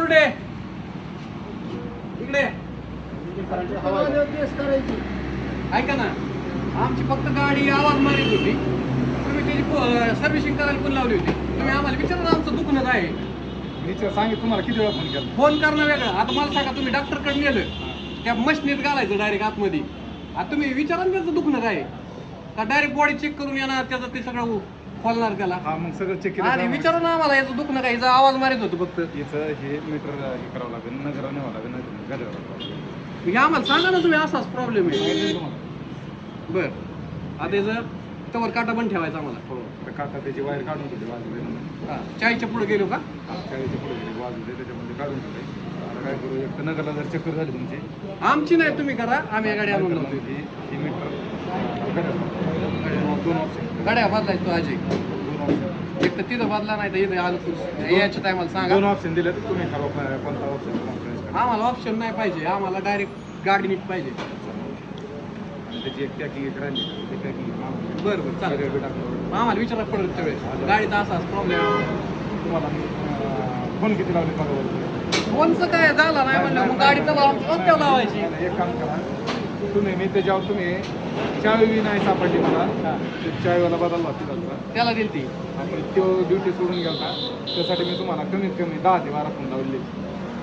मुरडे इकडे ऐका ना, आमची फक्त गाडी आवाज मारित होती, तुम्ही त्याची सर्व्हिसिंग करायला पण लावली होती. तुम्ही आम्हाला विचारा ना, आमचं दुखणं काय आहे. मी सांगितलं तुम्हाला किती वेळा फोन केला. फोन करणं वेगळं. आता मला सांगा, तुम्ही डॉक्टरकडे नेलं, त्या मशनीत घालायचं डायरेक्ट आतमध्ये. आता तुम्ही विचारा ना त्याचं दुखणं काय आहे, का डायरेक्ट बॉडी चेक करून येणार, त्याचं ते सगळं खोलणार त्याला. हा मग सगळं चेक आणि विचारा ना आम्हाला याचं दुखणं काय, याचा आवाज मारित होतो फक्त. याचं हे मीटर हे करावं लागेल, नगरावर न्यावं लागेल, गाड्यावर. हे आम्हाला सांगा ना तुम्ही, असाच प्रॉब्लेम आहे. बर, आता याचं तवर काटा पण ठेवायचा आम्हाला. हो, तर काका त्याची वायर काढून ठेवली बाजूला. हा, 40च्या पुढे गेलो का? 40च्या पुढे गेली बाजूला, त्याच्यामध्ये काढून ठेवले. आता काय करू, एक तर नगरला जर चक्कर झाली तुमची. आमची नाही, तुम्ही करा, आम्ही गाडी आणून लावतो. ही मीटर दोन ऑप्शन, गाड्या बदलायचं तो अजय. दोन ऑप्शन, एक तर तिथं बदला, नाही तर इथं आलं याच्या टायमाला सांगा. दोन ऑप्शन दिले तर तुम्ही ठरवा कोणता ऑप्शन. आम्हाला ऑप्शन नाही पाहिजे, आम्हाला डायरेक्ट गाडी नीट पाहिजे. त्याची एक पॅकिंग एक राहिली, ते पॅकिंग बरं बरं चालेल. आम्हाला विचारा पडेल त्यावेळेस गाडीचा असाच प्रॉब्लेम. तुम्हाला फोन किती लावले बघा. फोनचं काय झालं नाही म्हणलं, मग गाडी तर रस्त्यावर लावायची. एक काम करा, तुम्ही मी त्याच्यावर तुम्ही चावी नाही सापडली मला, चावीवाला बदलला तिला, त्याला दिली ती. आपण तो ड्युटी सोडून गेला, त्यासाठी मी तुम्हाला कमीत कमी 10 ते 12 फोन लावले.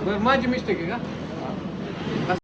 बरं, माझी मिस्टेक आहे का?